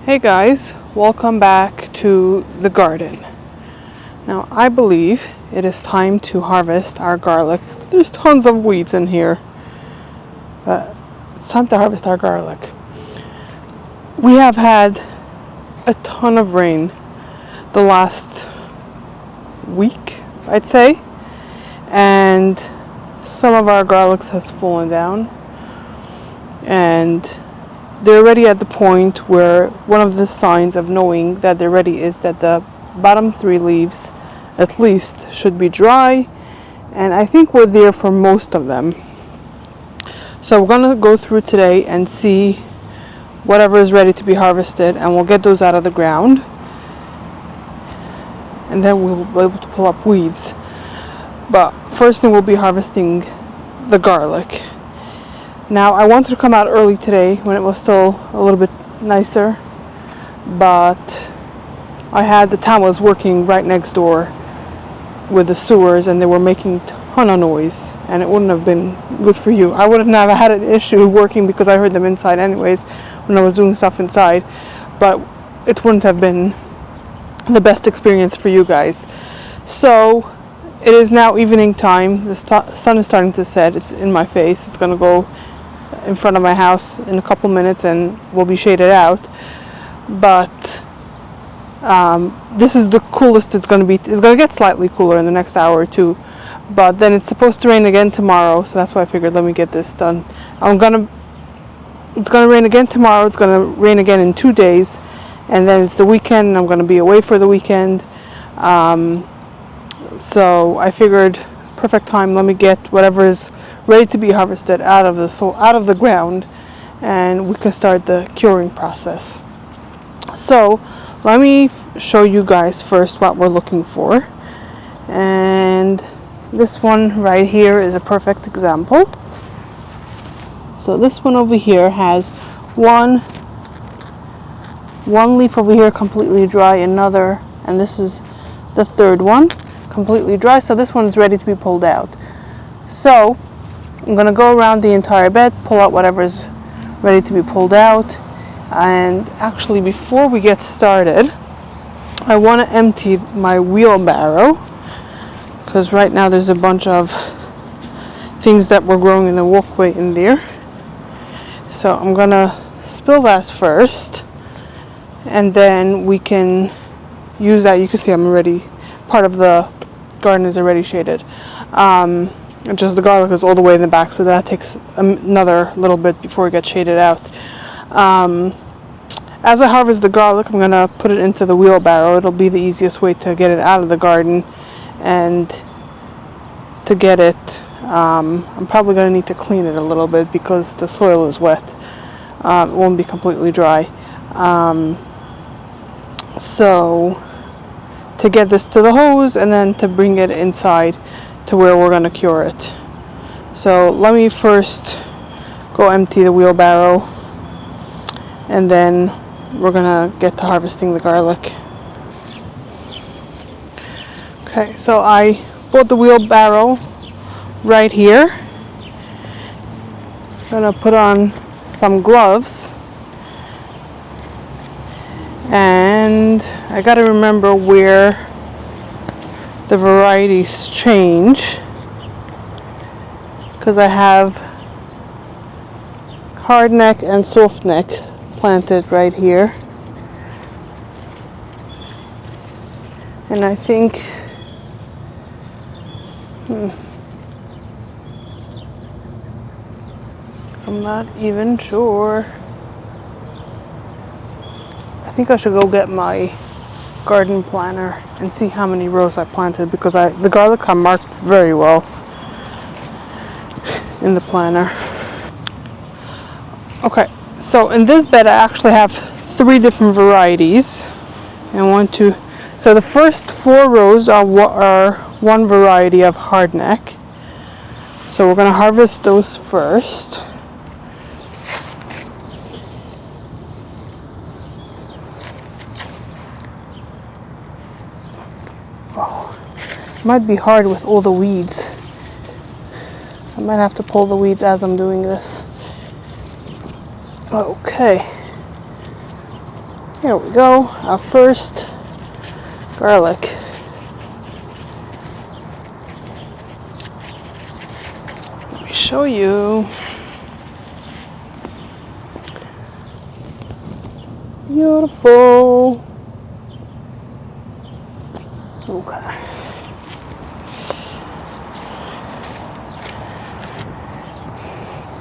Hey guys, welcome back to the garden. Now I believe it is time to harvest our garlic. There's tons of weeds in here, but it's time to harvest our garlic. We have had a ton of rain the last week, I'd say, and some of our garlics has fallen down, and they're already at the point where one of the signs of knowing that they're ready is that the bottom 3 leaves at least should be dry, and I think we're there for most of them. So we're going to go through today and see whatever is ready to be harvested, and we'll get those out of the ground, and then we'll be able to pull up weeds. But first thing, we'll be harvesting the garlic. Now I wanted to come out early today when it was still a little bit nicer, but the town was working right next door with the sewers, and they were making a ton of noise, and it wouldn't have been good for you. I wouldn't have had an issue working because I heard them inside anyways when I was doing stuff inside, but it wouldn't have been the best experience for you guys. So it is now evening time. The sun is starting to set. It's in my face. It's going to go in front of my house in a couple minutes and will be shaded out, but this is the coolest it's going to be. It's going to get slightly cooler in the next hour or two, but then it's supposed to rain again tomorrow, so that's why I figured let me get this done. It's going to rain again tomorrow. It's going to rain again in 2 days, and then it's the weekend and I'm going to be away for the weekend, so I figured perfect time, let me get whatever is ready to be harvested out of the ground, and we can start the curing process. So let me show you guys first what we're looking for, and this one right here is a perfect example. So this one over here has one leaf over here completely dry, another, and this is the third one completely dry, so this one's ready to be pulled out. So I'm going to go around the entire bed, pull out whatever is ready to be pulled out. And actually, before we get started, I want to empty my wheelbarrow, because right now there's a bunch of things that were growing in the walkway in there. So I'm going to spill that first, and then we can use that. You can see I'm already, part of the garden is already shaded. Just the garlic is all the way in the back, so that takes another little bit before it gets shaded out. As I harvest the garlic, I'm going to put it into the wheelbarrow. It'll be the easiest way to get it out of the garden, and to get it, I'm probably going to need to clean it a little bit because the soil is wet. It won't be completely dry. So to get this to the hose and then to bring it inside to where we're going to cure it. So let me first go empty the wheelbarrow, and then we're going to get to harvesting the garlic. Okay, so I bought the wheelbarrow right here. I'm going to put on some gloves, and I got to remember where the varieties change, because I have hardneck and softneck planted right here, and I think I'm not even sure. I think I should go get my garden planner and see how many rows I planted, because the garlic are marked very well in the planner. Okay, so in this bed I actually have 3 different varieties, and so the first 4 rows are one variety of hardneck, so we're going to harvest those first. Might be hard with all the weeds. I might have to pull the weeds as I'm doing this. Okay. Here we go, our first garlic. Let me show you. Beautiful. Okay.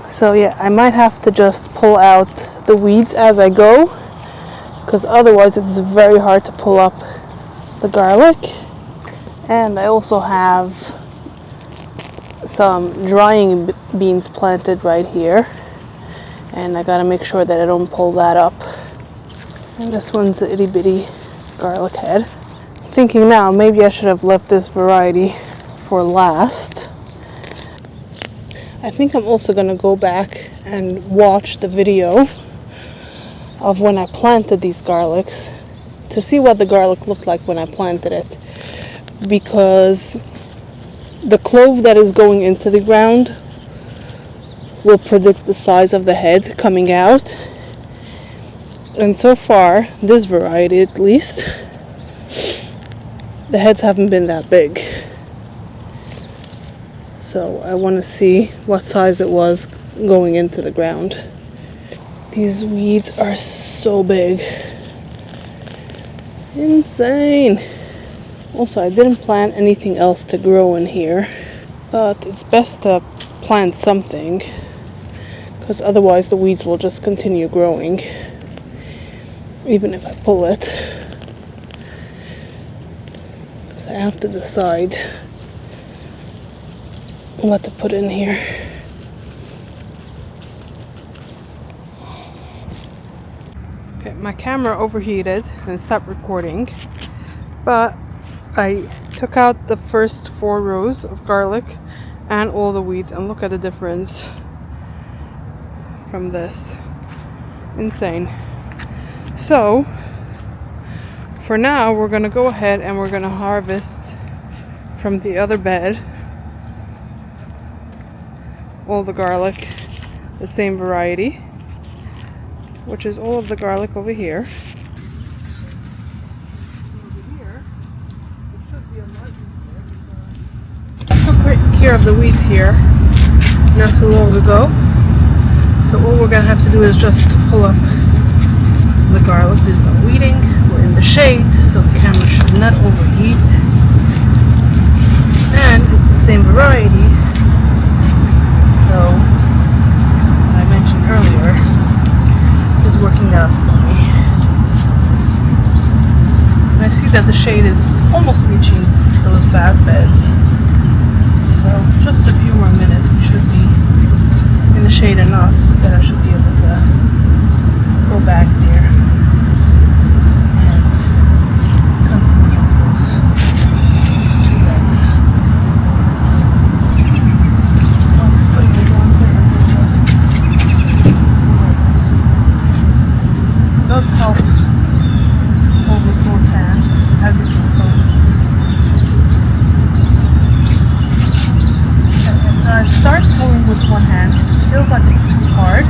So yeah, I might have to just pull out the weeds as I go, because otherwise it's very hard to pull up the garlic. And I also have some drying beans planted right here, and I gotta make sure that I don't pull that up. And this one's an itty bitty garlic head. I'm thinking now maybe I should have left this variety for last. I think I'm also gonna go back and watch the video of when I planted these garlics to see what the garlic looked like when I planted it, because the clove that is going into the ground will predict the size of the head coming out. And so far, this variety at least, the heads haven't been that big. So I want to see what size it was going into the ground. These weeds are so big. Insane. Also, I didn't plant anything else to grow in here, but it's best to plant something, because otherwise the weeds will just continue growing, even if I pull it. So I have to decide what to put in here. Okay, my camera overheated and stopped recording, but I took out the first 4 rows of garlic and all the weeds, and look at the difference from this. Insane. So for now we're gonna go ahead and we're gonna harvest from the other bed all the garlic, the same variety, which is all of the garlic over here. I took great care of the weeds here not too long ago, so all we're gonna have to do is just pull up the garlic. There's no weeding, we're in the shade, so the camera should not overheat, and it's the same variety. So what I mentioned earlier is working out for me. And I see that the shade is almost reaching those bad beds, so just a few more minutes we should be in the shade enough that I should be able to go back there and continue those 2 beds. It does help hold with both hands as you do so. Okay, so I start pulling with one hand. It feels like it's too hard.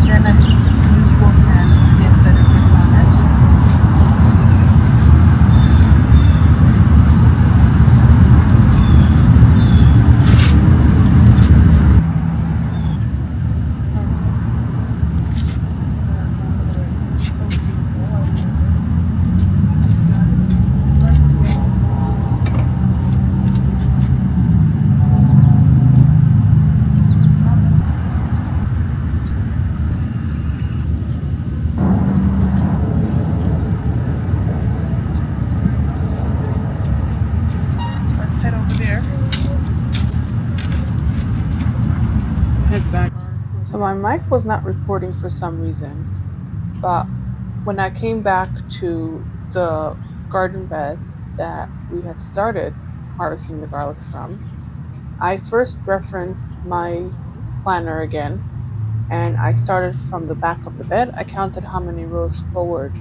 Then I should use both hands to get better grip on it. So my mic was not recording for some reason, but when I came back to the garden bed that we had started harvesting the garlic from, I first referenced my planner again, and I started from the back of the bed. I counted how many rows forward,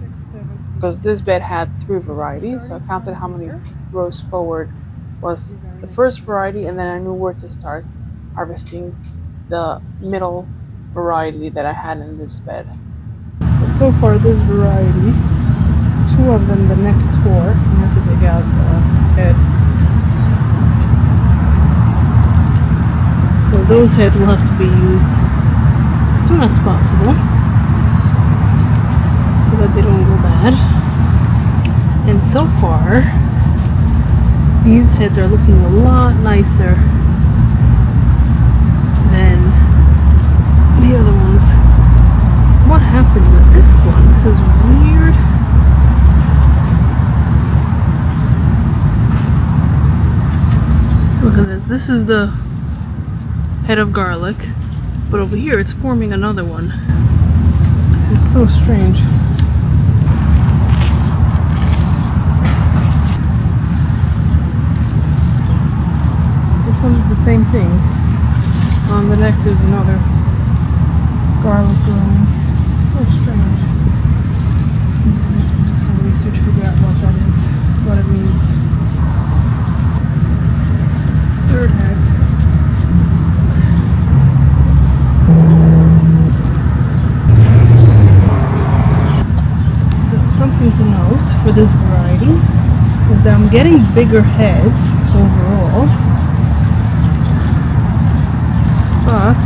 because this bed had 3 varieties, so I counted how many rows forward was the first variety, and then I knew where to start harvesting the middle variety that I had in this bed. Let's so far this variety, two of them the neck tore. I have to dig out the head. So those heads will have to be used as soon as possible so that they don't go bad. And so far, these heads are looking a lot nicer than the other ones. What happened with this one? This is weird. Look at this. This is the head of garlic, but over here it's forming another one. It's so strange. This one's the same thing. On the neck there's another garlic growing. So strange. Do some research to figure out what that is, what it means. Third head. So something to note for this variety is that I'm getting bigger heads overall, but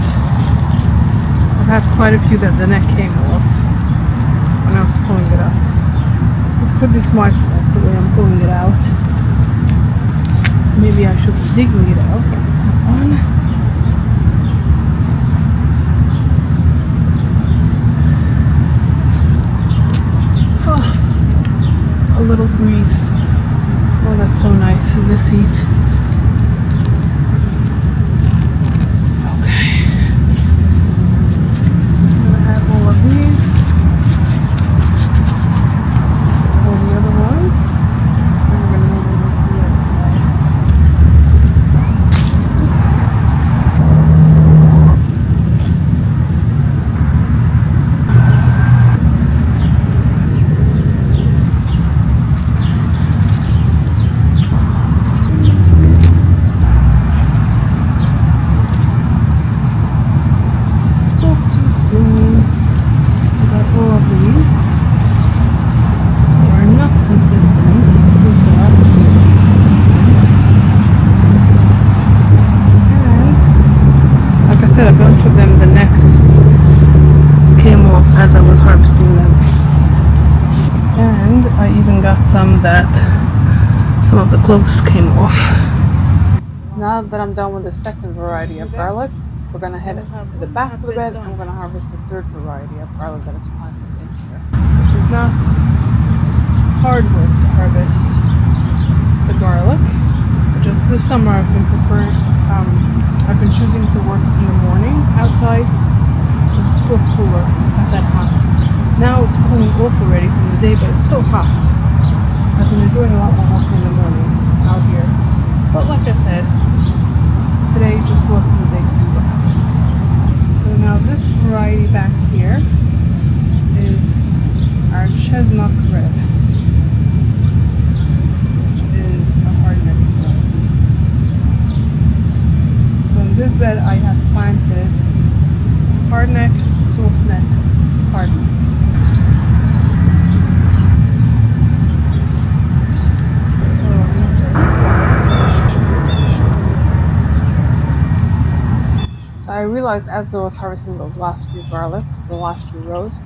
I've had quite a few that the neck came off when I was pulling it up. It could be my fault the way I'm pulling it out. Maybe I should be digging it out. That one. A little breeze. Oh, that's so nice in this heat. Okay. I'm gonna have all of these. All the other ones. And we're gonna move over to the other side. A bunch of them, the necks came off as I was harvesting them, and I even got some of the cloves came off. Now that I'm done with the second variety of garlic, we're gonna head to the back of the bed and we're gonna harvest the third variety of garlic that is planted in here. This is not hard work to harvest the garlic. Just this summer I've been choosing to work in the morning outside because it's still cooler. It's not that hot. Now it's cooling off already from the day, but it's still hot. I've been enjoying a lot more working in the morning out here. But like I said, today just wasn't the day to do that. So now this variety back here is our chestnut red, which is a hardneck variety. In this bed I have planted hardneck, softneck, hardneck. So I realized as I was harvesting those last few garlics, the last few rows,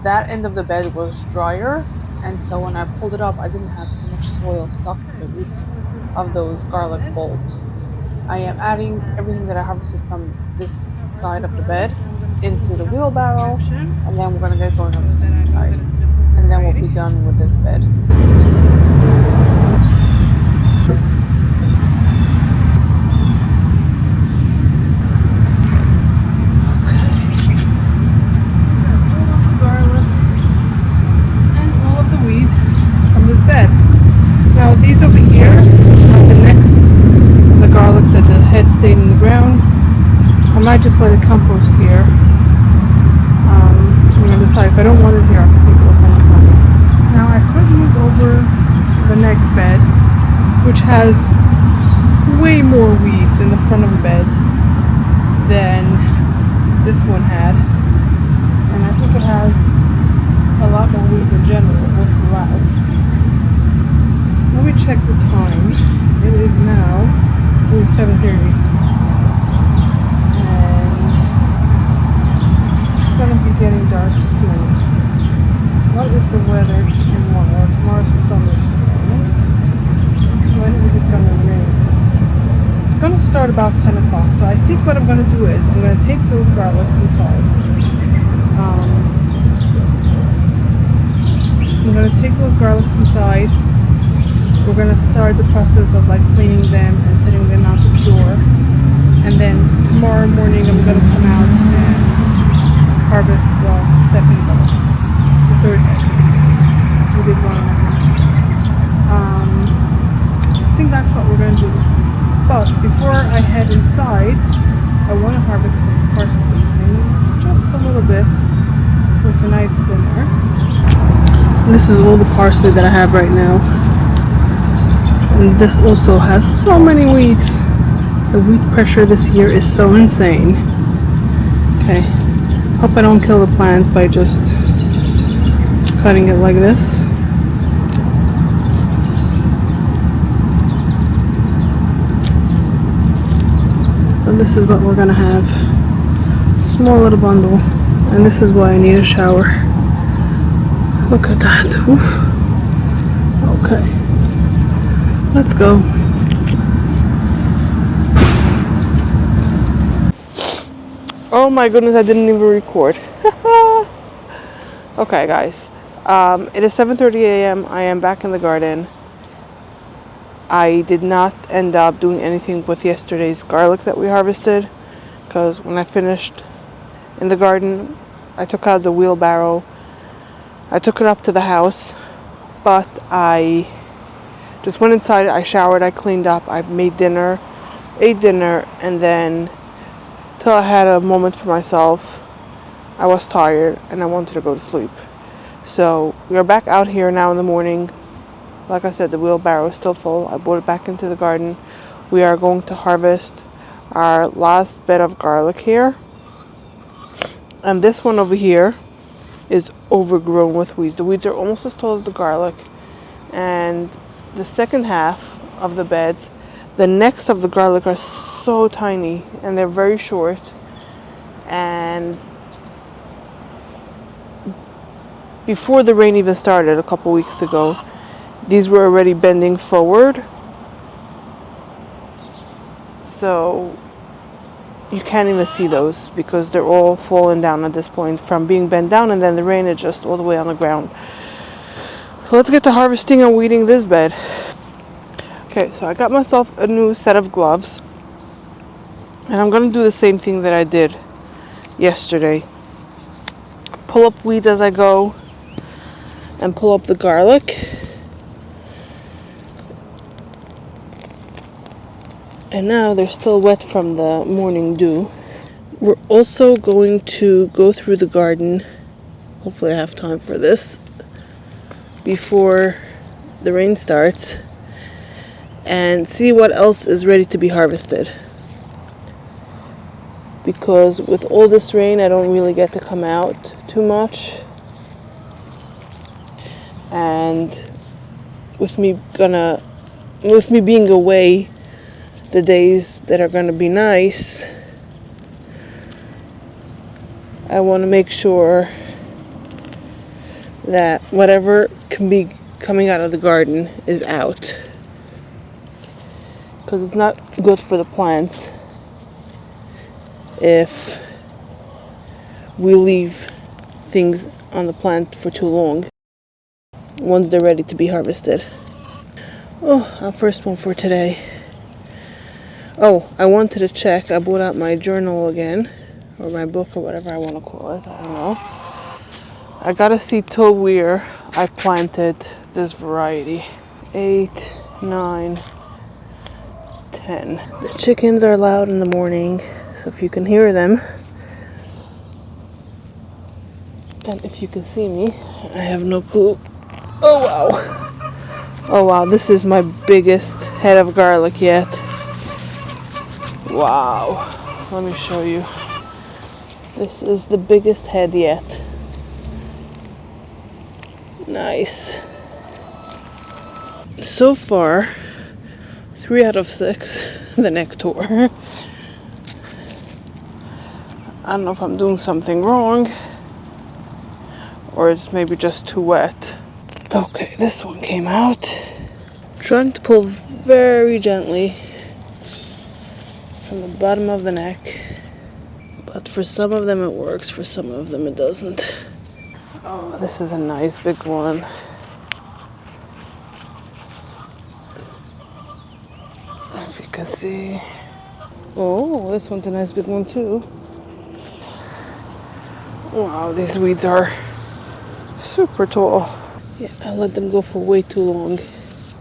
that end of the bed was drier, and so when I pulled it up I didn't have so much soil stuck to the roots of those garlic bulbs. I am adding everything that I harvested from this side of the bed into the wheelbarrow, and then we're going to get going on the second side, and then we'll be done with this bed. Garlic and all of the weed from this bed. Now these over here are the necks, the garlic that the head stayed in the ground. I might just let it compost here. I'm going to decide if I don't want it here, I can take it off on the corner. Now I could move over the next bed, which has way more weeds in the front of the bed than this one had. And I think it has weather tomorrow. Tomorrow's thunderstorms. When is it gonna rain? It's gonna start about 10 o'clock. So I think what I'm gonna do is I'm gonna take those garlics inside. I'm gonna take those garlics inside. We're gonna start the process of like cleaning them and setting them out the door. And then tomorrow morning I'm gonna come out and harvest the second bed, the third head. So we did 1.5. I think that's what we're gonna do. But before I head inside, I want to harvest some parsley, and just a little bit for tonight's dinner. This is all the parsley that I have right now. And this also has so many weeds. The weed pressure this year is so insane. Okay, hope I don't kill the plant by just cutting it like this. So this is what we're gonna have. Small little bundle. And this is why I need a shower. Look at that. Oof. Okay. Let's go. Oh my goodness, I didn't even record. Okay, guys. It is 7:30 a.m. I am back in the garden. I did not end up doing anything with yesterday's garlic that we harvested, because when I finished in the garden, I took out the wheelbarrow. I took it up to the house, but I just went inside, I showered, I cleaned up, I made dinner, ate dinner, and then till I had a moment for myself, I was tired and I wanted to go to sleep. So we are back out here now in the morning. Like I said, the wheelbarrow is still full. I brought it back into the garden. We are going to harvest our last bed of garlic here. And this one over here is overgrown with weeds. The weeds are almost as tall as the garlic. And the second half of the beds, the necks of the garlic are so tiny and they're very short. And before the rain even started a couple weeks ago, these were already bending forward. So you can't even see those because they're all falling down at this point from being bent down, and then the rain is just all the way on the ground. So let's get to harvesting and weeding this bed. Okay, so I got myself a new set of gloves, and I'm gonna do the same thing that I did yesterday. Pull up weeds as I go and pull up the garlic. And now they're still wet from the morning dew. We're also going to go through the garden. Hopefully I have time for this before the rain starts, and see what else is ready to be harvested. Because with all this rain, I don't really get to come out too much. And with me being away the days that are going to be nice, I want to make sure that whatever can be coming out of the garden is out, because it's not good for the plants if we leave things on the plant for too long once they're ready to be harvested. Oh, our first one for today. Oh, I wanted to check. I brought out my journal again, or my book, or whatever I want to call it. I don't know. I gotta see till where I planted this variety. 8, 9, 10. The chickens are loud in the morning, so if you can hear them, and if you can see me, I have no clue. Oh wow. Oh wow, this is my biggest head of garlic yet. Wow, let me show you. This is the biggest head yet. Nice. So far, 3 out of 6, the neck tore. I don't know if I'm doing something wrong, or it's maybe just too wet. Okay, this one came out. Trying to pull very gently from the bottom of the neck. But for some of them it works, for some of them it doesn't. Oh, this is a nice big one. If you can see. Oh, this one's a nice big one too. Wow, these weeds are super tall. Yeah, I let them go for way too long.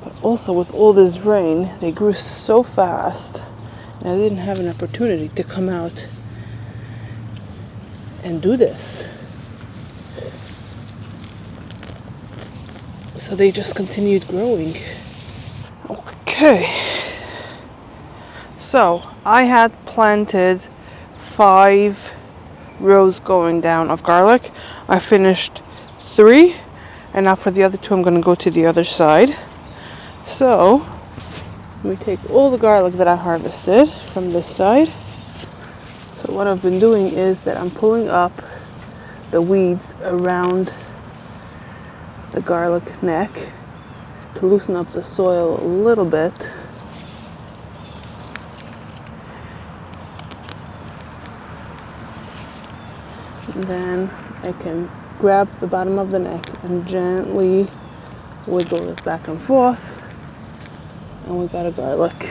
But also with all this rain, they grew so fast. And I didn't have an opportunity to come out and do this. So they just continued growing. Okay. So I had planted 5 rows going down of garlic. I finished 3, and now for the other 2 I'm going to go to the other side. So let me take all the garlic that I harvested from this side. So what I've been doing is that I'm pulling up the weeds around the garlic neck to loosen up the soil a little bit. And then I can grab the bottom of the neck and gently wiggle it back and forth. And we got a garlic.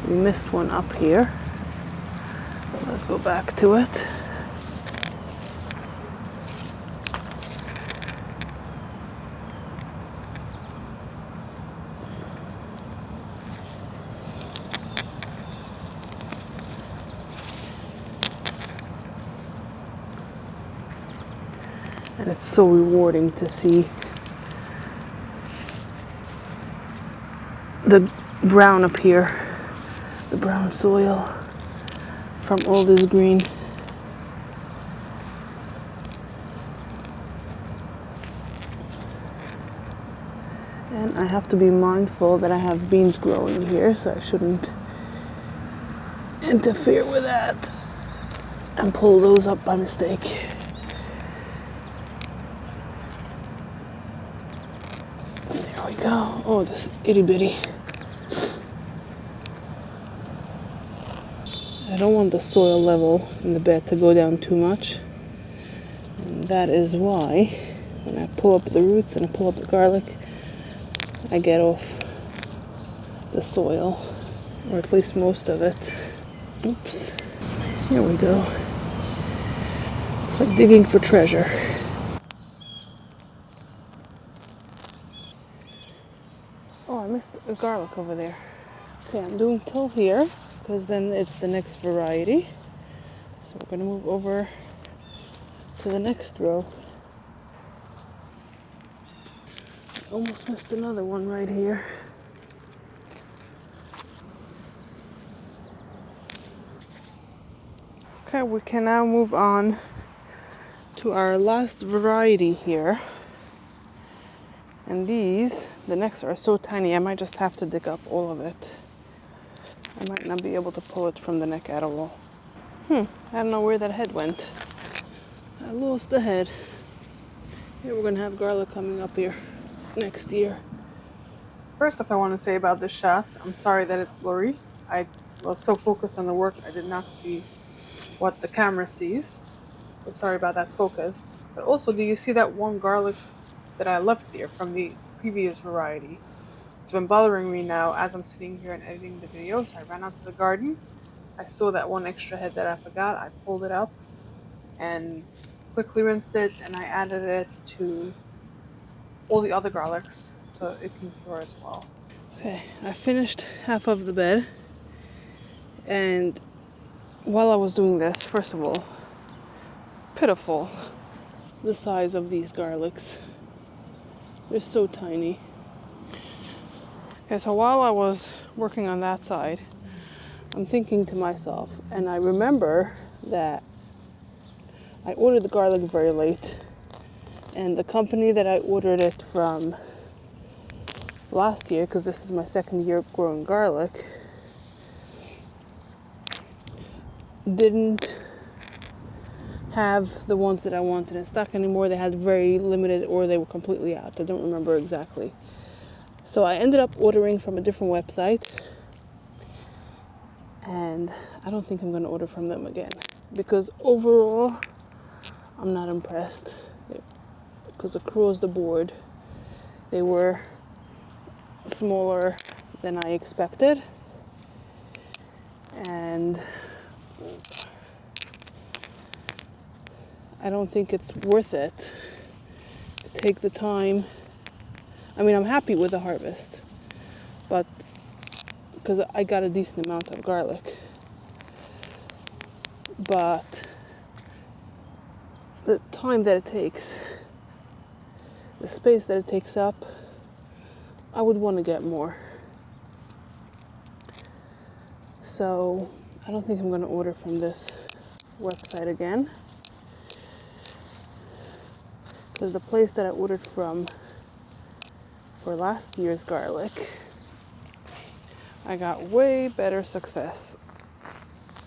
We missed one up here. Let's go back to it. And it's so rewarding to see the brown up here, the brown soil from all this green. And I have to be mindful that I have beans growing here, so I shouldn't interfere with that and pull those up by mistake. There we go. Oh, this itty bitty. I don't want the soil level in the bed to go down too much. And that is why when I pull up the roots and I pull up the garlic, I get off the soil, or at least most of it. Oops. Here we go. It's like digging for treasure. Oh, I missed a garlic over there. Okay, I'm doing till here because then it's the next variety. So we're gonna move over to the next row. I almost missed another one right here. Okay, we can now move on to our last variety here. And these, the necks are so tiny, I might just have to dig up all of it. I might not be able to pull it from the neck at all. I don't know where that head went. I lost the head. Here we're gonna have garlic coming up here next year. First off, I want to say about this shot, I'm sorry that it's blurry. I was so focused on the work, I did not see what the camera sees. So sorry about that focus. But also, do you see that one garlic that I left there from the previous variety? It's been bothering me now as I'm sitting here and editing the video. So I ran out to the garden. I saw that one extra head that I forgot. I pulled it up and quickly rinsed it, and I added it to all the other garlics so it can cure as well. Okay, I finished half of the bed, and while I was doing this, first of all, pitiful the size of these garlics. They're so tiny. Okay, so while I was working on that side, I'm thinking to myself, and I remember that I ordered the garlic very late, and the company that I ordered it from last year, because this is my second year growing garlic, didn't have the ones that I wanted in stock anymore. They had very limited, or they were completely out. I don't remember exactly. So I ended up ordering from a different website, and I don't think I'm going to order from them again, because overall I'm not impressed. Because across the board they were smaller than I expected, and I don't think it's worth it to take the time. I mean, I'm happy with the harvest, but because I got a decent amount of garlic, but the time that it takes, the space that it takes up, I would want to get more. So I don't think I'm going to order from this website again, because the place that I ordered from for last year's garlic, I got way better success.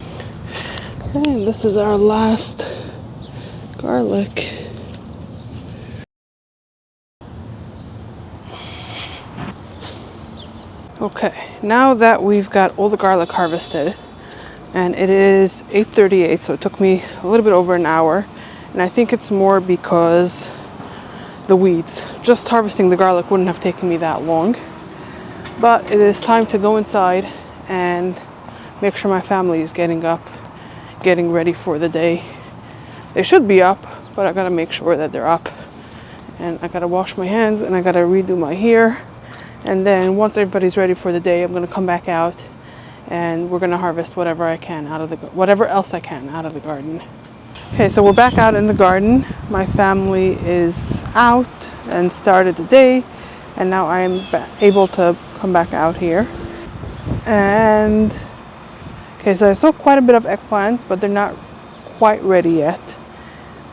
Okay, and this is our last garlic. Okay, now that we've got all the garlic harvested, and it is 8:38, so it took me a little bit over an hour, and I think it's more because the weeds. Just harvesting the garlic wouldn't have taken me that long, but it is time to go inside and make sure my family is getting up, getting ready for the day. They should be up, but I gotta make sure that they're up, and I gotta wash my hands, and I gotta redo my hair. And then once everybody's ready for the day, I'm gonna come back out, and we're gonna harvest whatever I can out of whatever else I can out of the garden. Okay, so we're back out in the garden. My family is out and started the day, and now I am able to come back out here. And okay, so I saw quite a bit of eggplant, but they're not quite ready yet.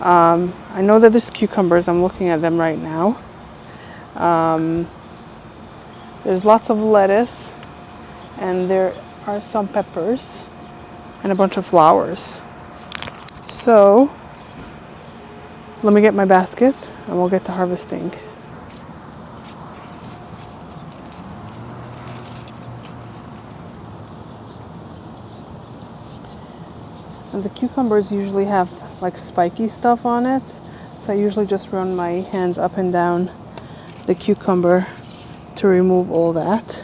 I know that there's cucumbers. I'm looking at them right now. There's lots of lettuce, and there are some peppers and a bunch of flowers. So let me get my basket and we'll get to harvesting. And the cucumbers usually have like spiky stuff on it, so I usually just run my hands up and down the cucumber to remove all that.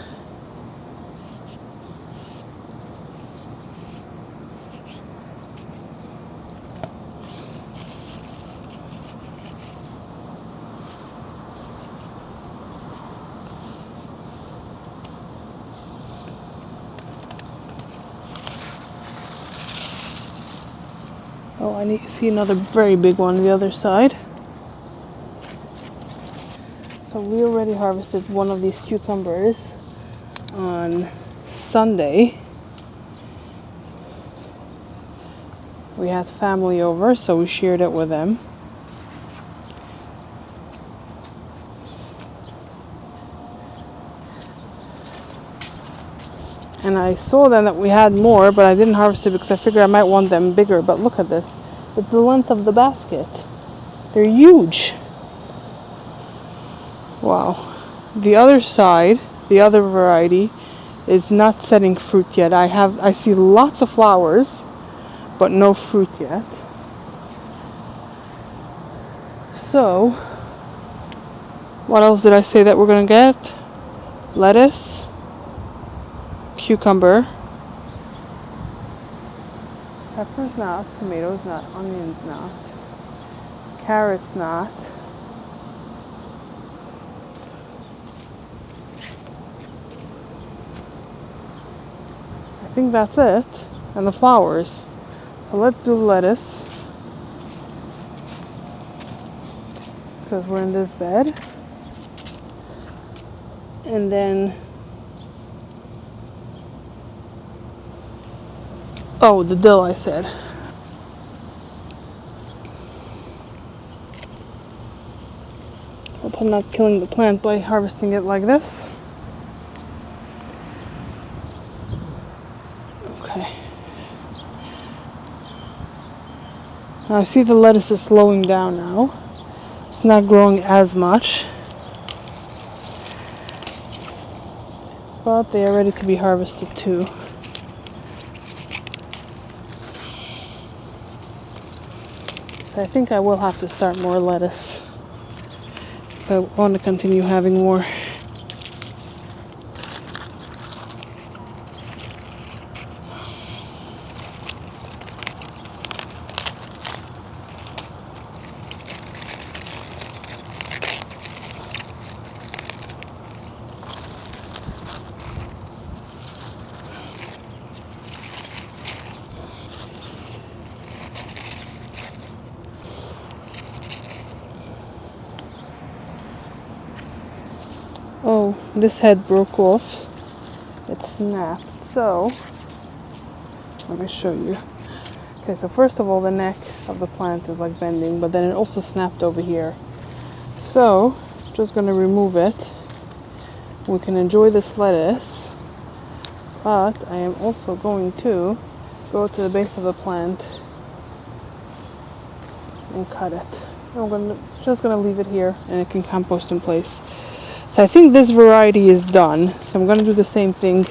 Oh, I need to see another very big one on the other side. So we already harvested one of these cucumbers on Sunday. We had family over, so we shared it with them. And I saw then that we had more, but I didn't harvest it because I figured I might want them bigger. But look at this. It's the length of the basket. They're huge. Wow. The other side, the other variety, is not setting fruit yet. I see lots of flowers, but no fruit yet. So, what else did I say that we're gonna get? Lettuce, cucumber, peppers not, tomatoes not, onions not, carrots not, I think that's it, and the flowers. So let's do lettuce, because we're in this bed. And then, oh, the dill I said. Hope I'm not killing the plant by harvesting it like this. Okay. Now I see the lettuce is slowing down now. It's not growing as much, but they are ready to be harvested too. So I think I will have to start more lettuce if I want to continue having more. Oh, this head broke off. It snapped. So, let me show you. Okay, so first of all, the neck of the plant is like bending, but then it also snapped over here. So, just going to remove it. We can enjoy this lettuce, but I am also going to go to the base of the plant and cut it. I'm just going to leave it here and it can compost in place. So I think this variety is done. So I'm going to do the same thing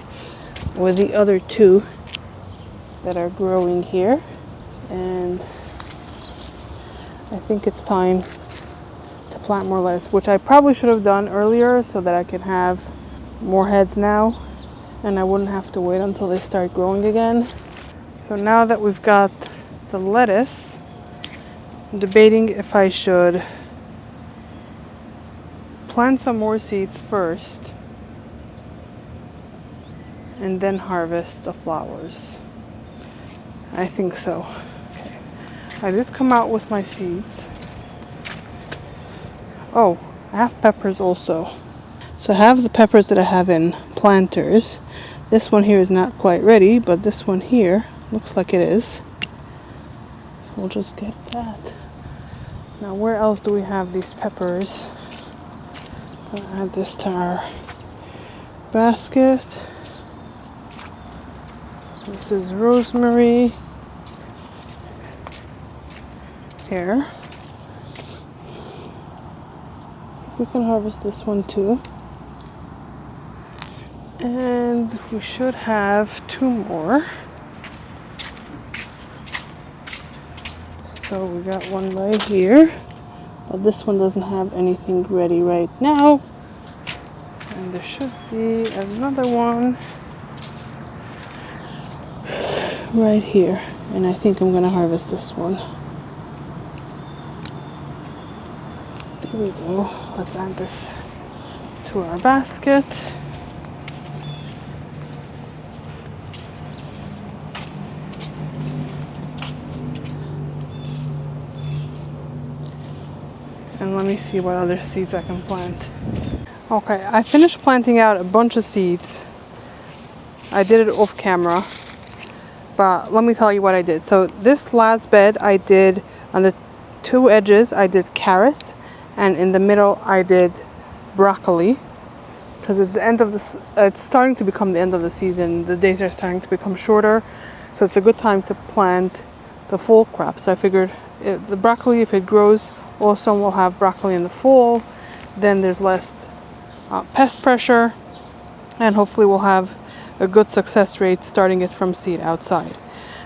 with the other two that are growing here. And I think it's time to plant more lettuce, which I probably should have done earlier so that I can have more heads now and I wouldn't have to wait until they start growing again. So now that we've got the lettuce, I'm debating if I should plant some more seeds first and then harvest the flowers. I think so. Okay. I did come out with my seeds. Oh, I have peppers also. So I have the peppers that I have in planters. This one here is not quite ready, but this one here looks like it is. So we'll just get that. Now where else do we have these peppers? I'll add this to our basket. This is rosemary. Here. We can harvest this one too. And we should have two more. So we got one right here. But this one doesn't have anything ready right now. And there should be another one right here. And I think I'm gonna harvest this one. There we go. Let's add this to our basket. And let me see what other seeds I can plant. Okay, I finished planting out a bunch of seeds. I did it off camera, but let me tell you what I did. So this last bed I did on the two edges, I did carrots, and in the middle I did broccoli, because it's the end of this. It's starting to become the end of the season. The days are starting to become shorter, so it's a good time to plant the fall crop. So I figured the broccoli, if it grows awesome, we'll have broccoli in the fall. Then there's less pest pressure, and hopefully we'll have a good success rate starting it from seed outside.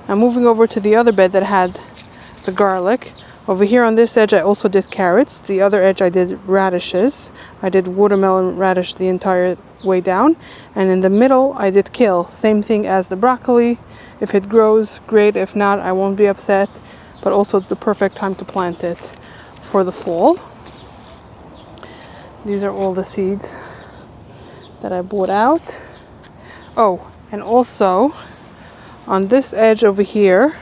Now moving over to the other bed that had the garlic. Over here on this edge I also did carrots. The other edge I did radishes. I did watermelon radish the entire way down. And in the middle I did kale. Same thing as the broccoli. If it grows, great. If not, I won't be upset. But also it's the perfect time to plant it for the fall. These are all the seeds that I bought out. Oh, and also on this edge over here,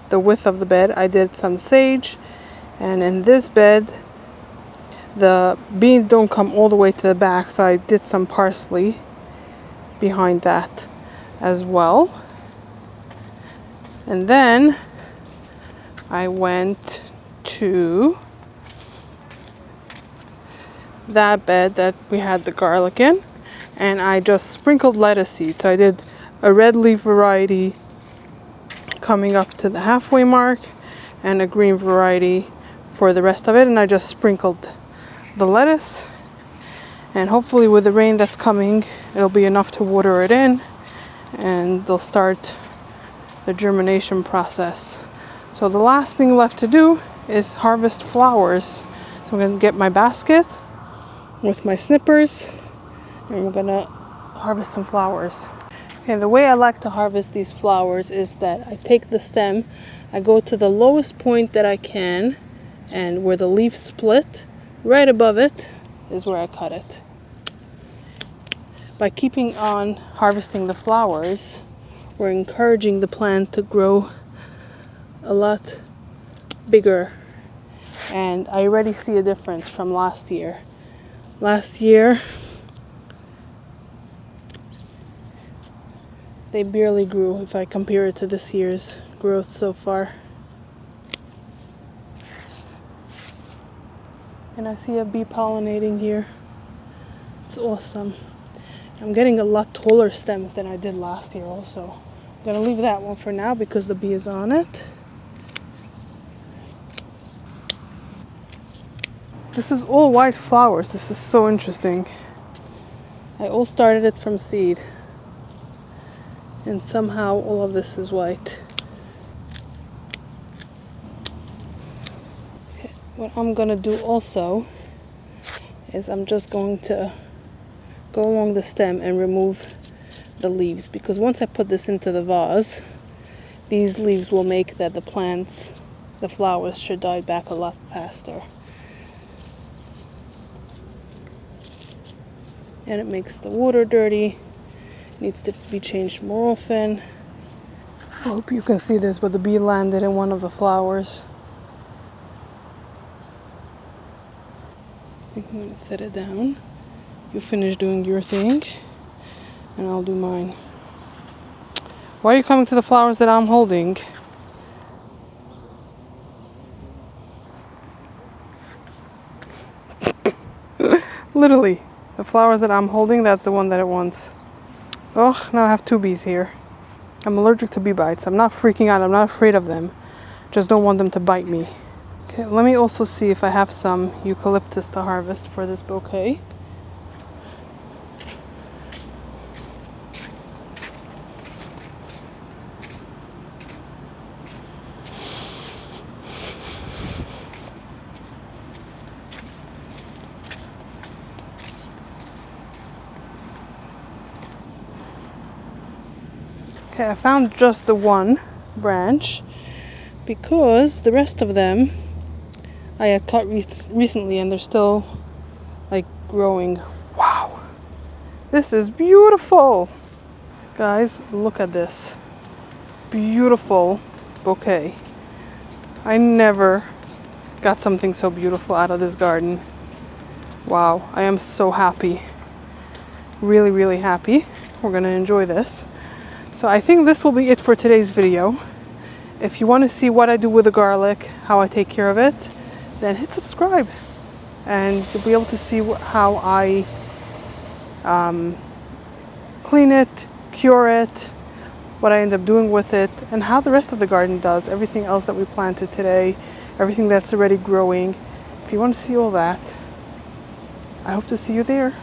the width of the bed, I did some sage. And in this bed, the beans don't come all the way to the back, so I did some parsley behind that as well. And then I went to that bed that we had the garlic in, and I just sprinkled lettuce seeds. So I did a red leaf variety coming up to the halfway mark, and a green variety for the rest of it, and I just sprinkled the lettuce, and hopefully with the rain that's coming it'll be enough to water it in and they'll start the germination process. So the last thing left to do is harvest flowers. So I'm gonna get my basket with my snippers and we're gonna harvest some flowers. Okay, the way I like to harvest these flowers is that I take the stem, I go to the lowest point that I can, and where the leaf split, right above it is where I cut it. By keeping on harvesting the flowers, we're encouraging the plant to grow a lot bigger. And I already see a difference from last year. Last year, they barely grew if I compare it to this year's growth so far. And I see a bee pollinating here. It's awesome. I'm getting a lot taller stems than I did last year also. I'm gonna leave that one for now because the bee is on it. This is all white flowers. This is so interesting. I all started it from seed. And somehow all of this is white. Okay, what I'm gonna do also is I'm just going to go along the stem and remove the leaves, because once I put this into the vase, these leaves will make that the flowers should die back a lot faster. And it makes the water dirty. Needs to be changed more often. I hope you can see this, but the bee landed in one of the flowers. I think I'm going to set it down. You finish doing your thing, and I'll do mine. Why are you coming to the flowers that I'm holding? Literally, the flowers that I'm holding, that's the one that it wants. Oh, now I have two bees here. I'm allergic to bee bites. I'm not freaking out. I'm not afraid of them. Just don't want them to bite me. Okay, let me also see if I have some eucalyptus to harvest for this bouquet. Okay, I found just the one branch because the rest of them I had cut recently and they're still like growing. Wow, this is beautiful. Guys, look at this. Beautiful bouquet. I never got something so beautiful out of this garden. Wow, I am so happy. Really, really happy. We're gonna enjoy this. So I think this will be it for today's video. If you want to see what I do with the garlic, how I take care of it, then hit subscribe and you'll be able to see how I clean it, cure it, what I end up doing with it, and how the rest of the garden does, everything else that we planted today, everything that's already growing. If you want to see all that, I hope to see you there.